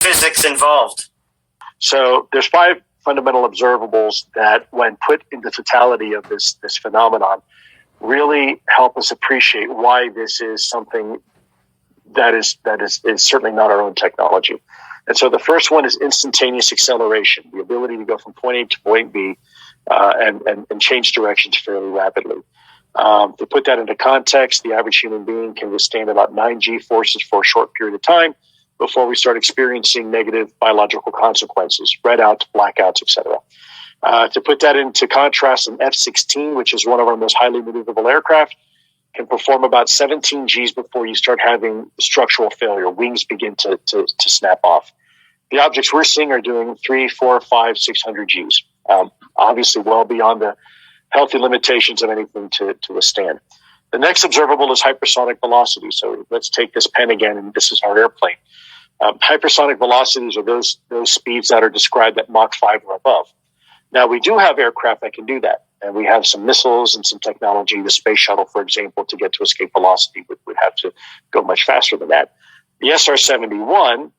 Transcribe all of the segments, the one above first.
physics involved? So there's 5 fundamental observables that, when put in the totality of this phenomenon, really help us appreciate why this is something that is certainly not our own technology. And so the first one is instantaneous acceleration, the ability to go from point A to point B and change directions fairly rapidly. To put that into context, the average human being can withstand about 9 G forces for a short period of time before we start experiencing negative biological consequences, redouts, blackouts, etc. To put that into contrast, an F-16, which is one of our most highly maneuverable aircraft, can perform about 17 Gs before you start having structural failure. Wings begin to snap off. The objects we're seeing are doing 300, 400, 500, 600 Gs. Obviously well beyond the healthy limitations of anything to withstand. The next observable is hypersonic velocity. So let's take this pen again, and this is our airplane. Hypersonic velocities are those speeds that are described at Mach 5 or above. Now, we do have aircraft that can do that, and we have some missiles and some technology. The space shuttle, for example, to get to escape velocity would have to go much faster than that. The SR-71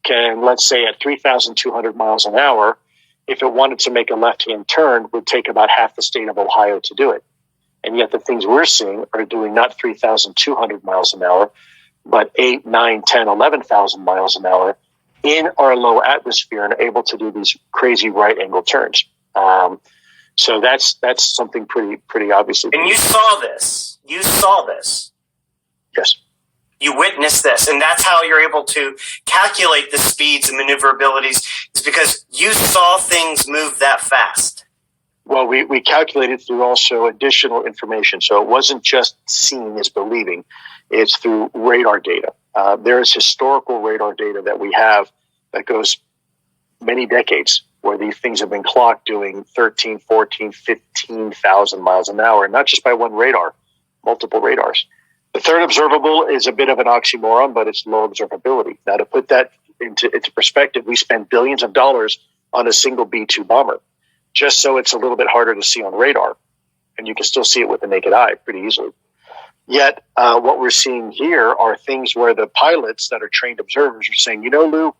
can, let's say, at 3,200 miles an hour, if it wanted to make a left-hand turn, would take about half the state of Ohio to do it. And yet the things we're seeing are doing not 3,200 miles an hour, but 8, 9, 10, 11,000 miles an hour in our low atmosphere and able to do these crazy right-angle turns. So that's something pretty obviously. And you saw this. Yes. You witnessed this, and that's how you're able to calculate the speeds and maneuverabilities, is because you saw things move that fast. Well, we calculated through also additional information. So it wasn't just seeing is believing. It's through radar data. There is historical radar data that we have that goes many decades, where these things have been clocked doing 13, 14, 15,000 miles an hour, not just by one radar, multiple radars. The third observable is a bit of an oxymoron, but it's low observability. Now, to put that into perspective, we spend billions of dollars on a single B-2 bomber, just so it's a little bit harder to see on radar. And you can still see it with the naked eye pretty easily. Yet, what we're seeing here are things where the pilots that are trained observers are saying, Lou,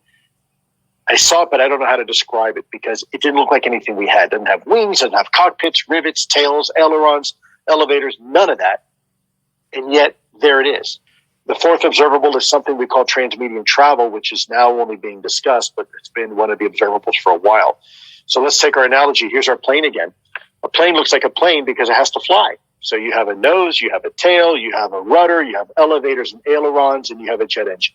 I saw it, but I don't know how to describe it because it didn't look like anything we had. It doesn't have wings, doesn't have cockpits, rivets, tails, ailerons, elevators, none of that. And yet, there it is. The fourth observable is something we call transmedium travel, which is now only being discussed, but it's been one of the observables for a while. So let's take our analogy. Here's our plane again. A plane looks like a plane because it has to fly. So you have a nose, you have a tail, you have a rudder, you have elevators and ailerons, and you have a jet engine.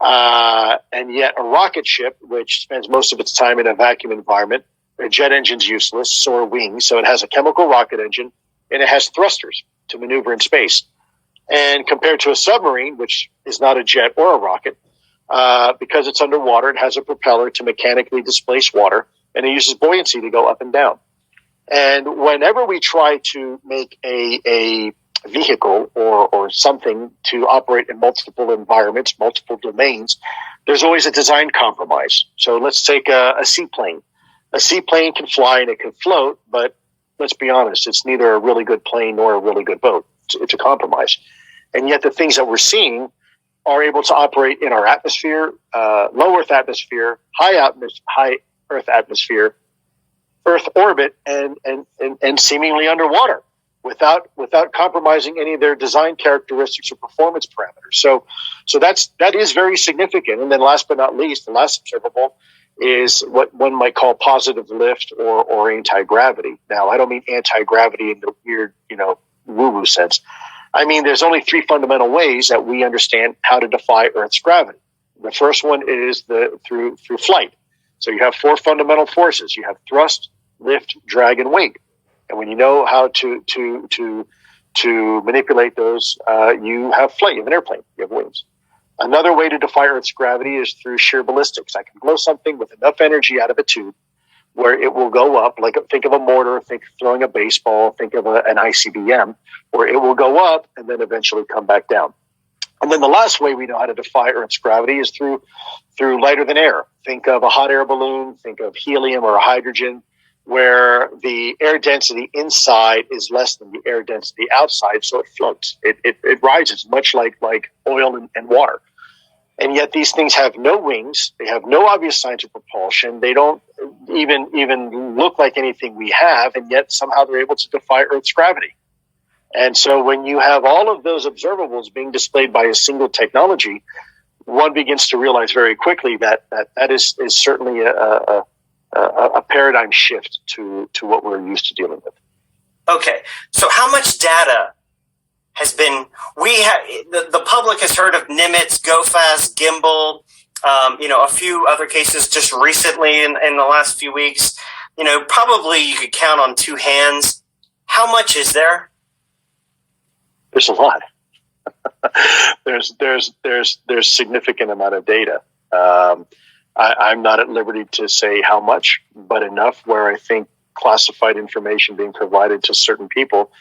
And yet a rocket ship, which spends most of its time in a vacuum environment, a jet engine's useless, so are wings. So it has a chemical rocket engine, and it has thrusters to maneuver in space. And compared to a submarine, which is not a jet or a rocket, because it's underwater, it has a propeller to mechanically displace water, and it uses buoyancy to go up and down. And whenever we try to make a vehicle or something to operate in multiple environments, multiple domains, there's always a design compromise. So let's take a seaplane. A seaplane can fly and it can float, but let's be honest, it's neither a really good plane nor a really good boat. It's a compromise. And yet the things that we're seeing are able to operate in our atmosphere, low Earth atmosphere, high Earth atmosphere, Earth orbit, and seemingly underwater without compromising any of their design characteristics or performance parameters. So that is very significant. And then last but not least, the last observable is what one might call positive lift or anti-gravity. Now, I don't mean anti-gravity in the weird, woo-woo sense. I mean, there's only 3 fundamental ways that we understand how to defy Earth's gravity. The first one is through flight. So you have 4 fundamental forces. You have thrust, lift, drag, and weight. And when you know how to manipulate those, you have flight. You have an airplane. You have wings. Another way to defy Earth's gravity is through sheer ballistics. I can blow something with enough energy out of a tube where it will go up, like think of a mortar, think of throwing a baseball, think of an ICBM, where it will go up and then eventually come back down. And then the last way we know how to defy Earth's gravity is through lighter than air. Think of a hot air balloon, think of helium or hydrogen, where the air density inside is less than the air density outside, so it floats. It rises much like oil and water. And yet these things have no wings. They have no obvious signs of propulsion. They don't even look like anything we have, and yet somehow they're able to defy Earth's gravity. And so when you have all of those observables being displayed by a single technology, one begins to realize very quickly that is certainly a paradigm shift to what we're used to dealing with. Okay, so how much data has been, the public has heard of Nimitz, GoFast, Gimbal, a few other cases just recently in the last few weeks. Probably you could count on two hands. How much is there? There's a lot. there's significant amount of data. I'm not at liberty to say how much, but enough where I think classified information being provided to certain people,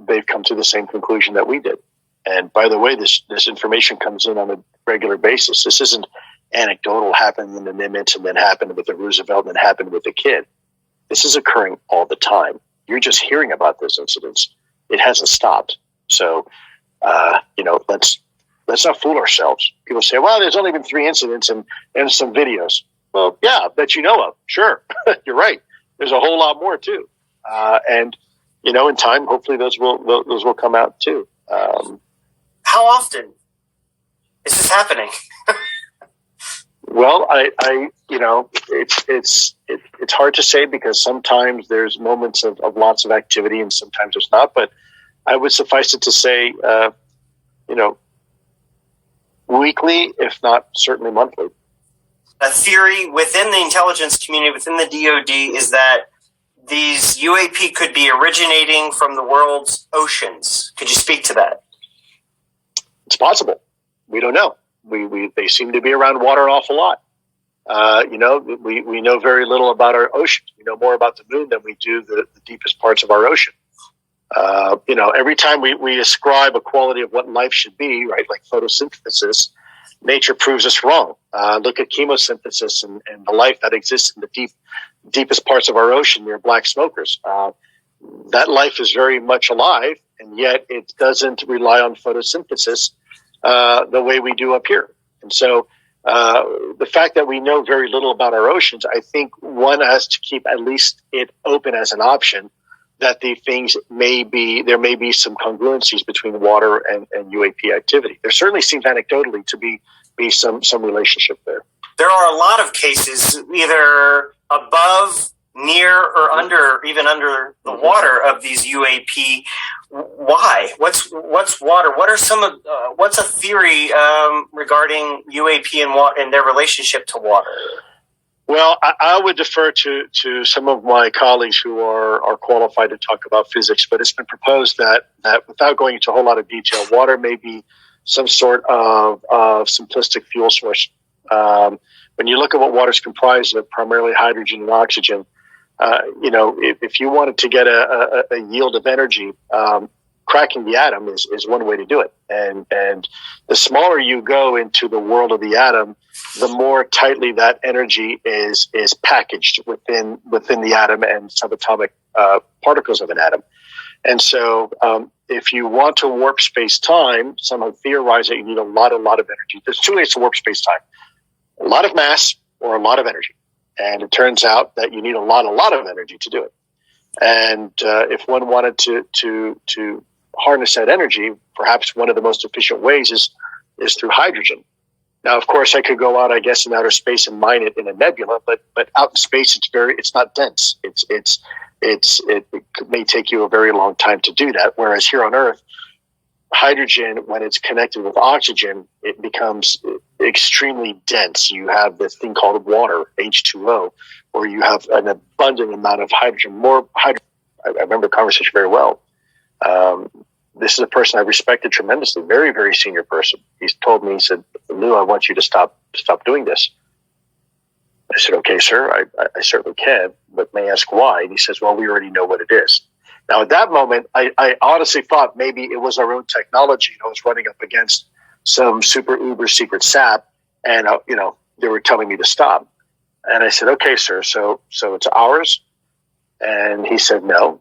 they've come to the same conclusion that we did. And by the way, this information comes in on a regular basis. This isn't anecdotal, happened in the Nimitz and then happened with the Roosevelt and then happened with the kid. This is occurring all the time. You're just hearing about those incidents. It hasn't stopped. So, let's not fool ourselves. People say, well, there's only been 3 incidents and some videos. Well, yeah, that you know of. Sure. You're right. There's a whole lot more too. And in time, hopefully those will come out too. How often is this happening? Well, it's hard to say because sometimes there's moments of lots of activity and sometimes there's not, but I would suffice it to say, weekly, if not certainly monthly. A theory within the intelligence community, within the DoD, is that these UAP could be originating from the world's oceans. Could you speak to that? It's possible. We don't know. They seem to be around water an awful lot. We know very little about our oceans. We know more about the moon than we do the deepest parts of our ocean. Every time we ascribe a quality of what life should be, right, like photosynthesis, nature proves us wrong. Look at chemosynthesis and the life that exists in the deepest parts of our ocean near black smokers. That life is very much alive, and yet it doesn't rely on photosynthesis the way we do up here. And so the fact that we know very little about our oceans, I think one has to keep at least it open as an option that there may be some congruencies between water and UAP activity. There certainly seems anecdotally to be some relationship there. There are a lot of cases either above, near, or under the water of these UAP. Why? What's water? What are what's a theory regarding UAP and their relationship to water? Well, I would defer to some of my colleagues who are qualified to talk about physics, but it's been proposed that without going into a whole lot of detail, water may be some sort of simplistic fuel source. When you look at what water is comprised of, primarily hydrogen and oxygen, if you wanted to get a yield of energy, cracking the atom is one way to do it. And the smaller you go into the world of the atom, the more tightly that energy is packaged within the atom and subatomic particles of an atom. And so if you want to warp space-time, some have theorized that you need a lot of energy. There's 2 ways to warp space-time: a lot of mass or a lot of energy. And it turns out that you need a lot of energy to do it. And if one wanted to harness that energy, perhaps one of the most efficient ways is through hydrogen. Now, of course, I could go out, I guess, in outer space and mine it in a nebula, but out in space, it's not dense. It may take you a very long time to do that. Whereas here on Earth, hydrogen, when it's connected with oxygen, it becomes extremely dense. You have this thing called water, H2O, where you have an abundant amount of hydrogen. I remember the conversation very well. This is a person I respected tremendously, very, very senior person. He's told me, he said, "Lou, I want you to stop doing this." I said, "Okay, sir, I certainly can, but may I ask why?" And he says, "Well, we already know what it is." Now, at that moment, I honestly thought maybe it was our own technology. I was running up against some super uber secret sap, and they were telling me to stop. And I said, "Okay, sir, so it's ours?" And he said, "No,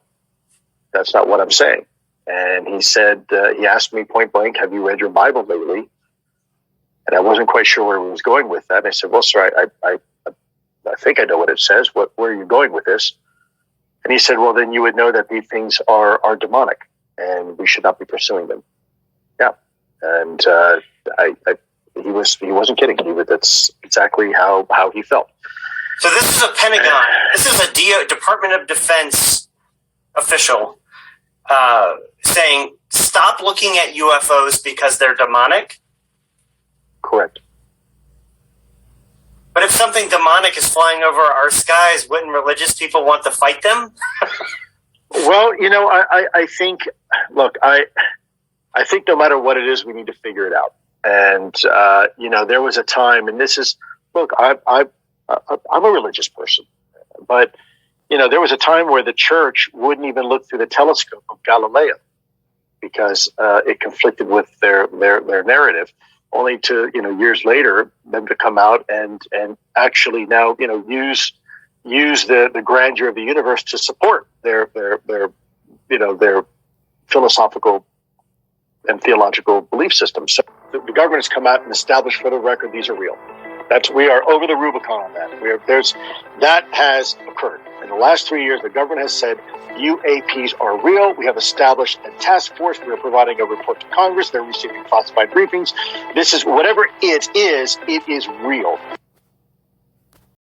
that's not what I'm saying." And he said, he asked me point blank, "Have you read your Bible lately?" And I wasn't quite sure where he was going with that. And I said, well, sir, I think I know what it says. Where are you going with this? And he said, well, then you would know that these things are demonic and we should not be pursuing them. Yeah. And he wasn't kidding. That's exactly how he felt. So this is a Pentagon. This is a Department of Defense official saying, stop looking at UFOs because they're demonic. Correct. But if something demonic is flying over our skies, wouldn't religious people want to fight them? Well, I think, look, I think no matter what it is, we need to figure it out. And, there was a time, and this is, look, I'm a religious person, but, there was a time where the church wouldn't even look through the telescope of Galileo because it conflicted with their narrative, only to, years later, them to come out and actually now, use the grandeur of the universe to support their philosophical and theological belief systems. So the government has come out and established for the record these are real. We are over the Rubicon on that. That has occurred. In the last 3 years, the government has said UAPs are real. We have established a task force. We are providing a report to Congress. They're receiving classified briefings. This is whatever it is real.